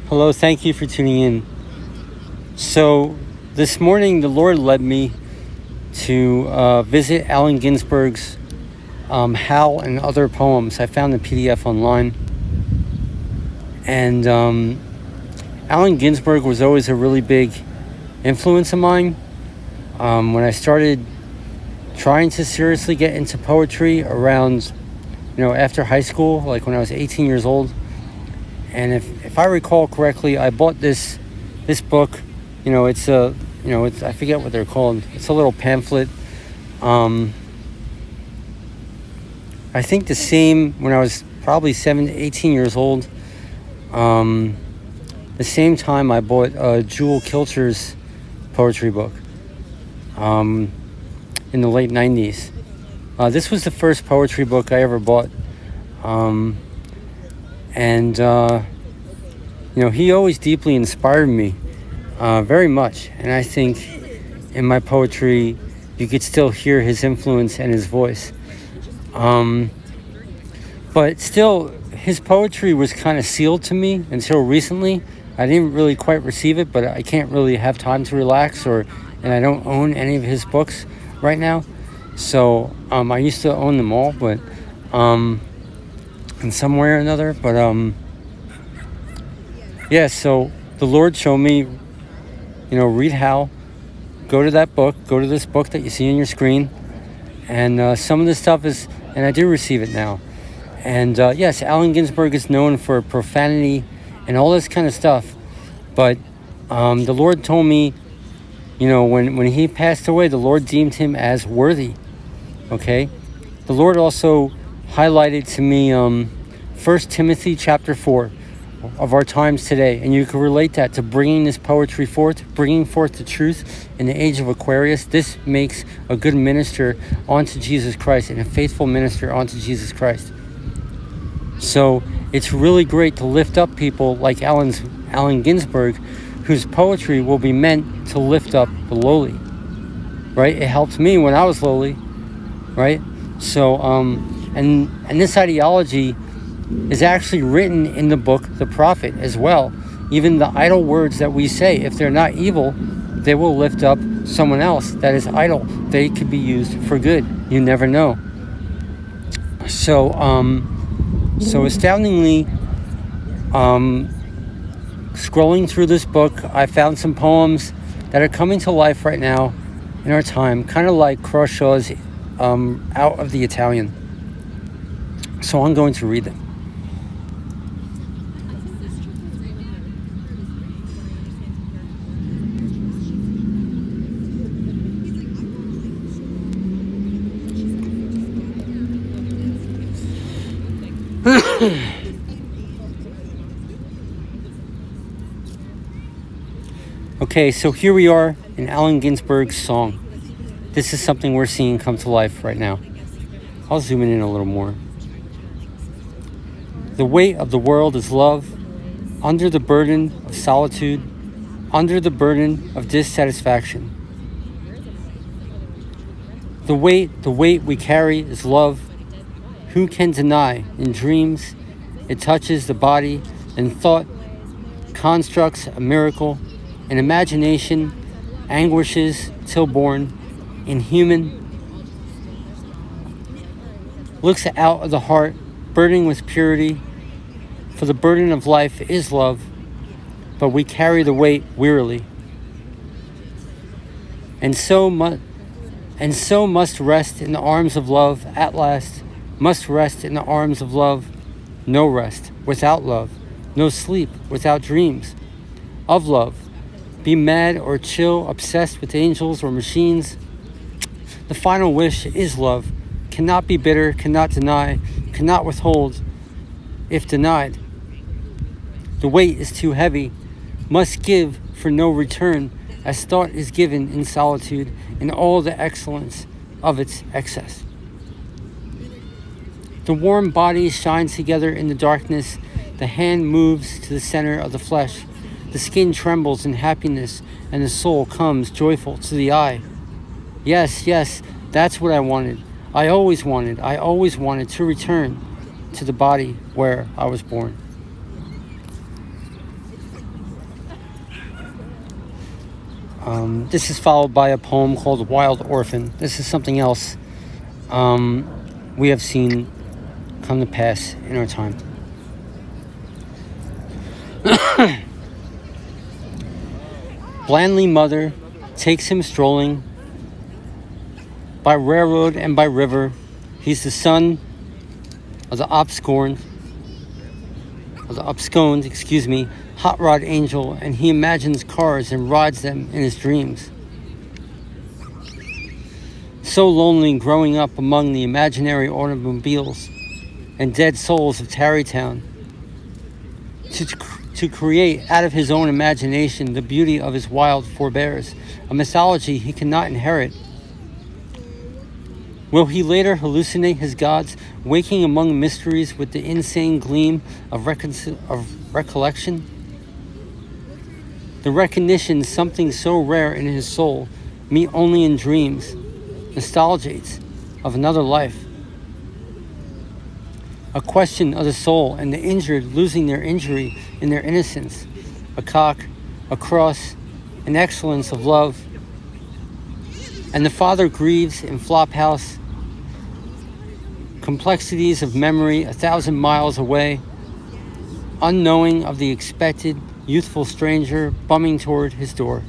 Hello, thank you for tuning in. So, this morning the Lord led me to visit Allen Ginsberg's Howl and other poems. I found the PDF online. And Allen Ginsberg was always a really big influence of mine. When I started trying to seriously get into poetry around, after high school, like when I was 18 years old. And if I recall correctly, I bought this book. It's I forget what they're called. It's a little pamphlet. I think the same when I was probably 18 years old. The same time I bought Jewel Kilcher's poetry book. In the late 90s. This was the first poetry book I ever bought. He always deeply inspired me, very much. And I think in my poetry, you could still hear his influence and his voice. But still, his poetry was kind of sealed to me until recently. I didn't really quite receive it, but I can't really have time to relax, and I don't own any of his books right now. So I used to own them all, but in some way or another. But so the Lord showed me, read Howl, go to that book, go to this book that you see on your screen, and some of the stuff is, and I do receive it now. And yes, Allen Ginsberg is known for profanity and all this kind of stuff, but the Lord told me, when he passed away, the Lord deemed him as worthy. Okay, the Lord also highlighted to me 1 Timothy chapter 4 of our times today, and you can relate that to bringing this poetry forth, bringing forth the truth in the age of Aquarius. This makes a good minister unto Jesus Christ and a faithful minister unto Jesus Christ. So it's really great to lift up people like Allen Ginsberg, whose poetry will be meant to lift up the lowly, right? It helped me when I was lowly, right? So, and this ideology is actually written in the book, The Prophet, as well. Even the idle words that we say, if they're not evil, they will lift up someone else that is idle. They could be used for good. You never know. So astoundingly, scrolling through this book, I found some poems that are coming to life right now in our time, kind of like Crashaw's Out of the Italian. So I'm going to read them. Okay, so here we are in Allen Ginsberg's song. This is something we're seeing come to life right now. I'll zoom in a little more. The weight of the world is love, under the burden of solitude, under the burden of dissatisfaction. The weight we carry is love. Who can deny? In dreams, it touches the body, and thought constructs a miracle. In imagination, anguishes till born. Inhuman, looks out of the heart, burning with purity. For the burden of life is love, but we carry the weight wearily. And so must rest in the arms of love at last. Must rest in the arms of love. No rest without love. No sleep without dreams of love. Be mad or chill, obsessed with angels or machines. The final wish is love. Cannot be bitter, cannot deny, cannot withhold if denied. The weight is too heavy, must give for no return, as thought is given in solitude in all the excellence of its excess. The warm bodies shine together in the darkness. The hand moves to the center of the flesh. The skin trembles in happiness, and the soul comes joyful to the eye. Yes, that's what I wanted. I always wanted to return to the body where I was born. This is followed by a poem called Wild Orphan. This is something else we have seen come to pass in our time. Blandly mother takes him strolling by railroad and by river. He's the son of the absconed, hot rod angel, and he imagines cars and rides them in his dreams. So lonely growing up among the imaginary automobiles and dead souls of Tarrytown, to create out of his own imagination the beauty of his wild forebears, a mythology he cannot inherit. Will he later hallucinate his gods, waking among mysteries with the insane gleam of recollection? The recognition something so rare in his soul, meet only in dreams, nostalgiates of another life. A question of the soul and the injured losing their injury in their innocence, a cock, a cross, an excellence of love. And the father grieves in Flophouse, complexities of memory 1,000 miles away, unknowing of the expected youthful stranger bumming toward his door.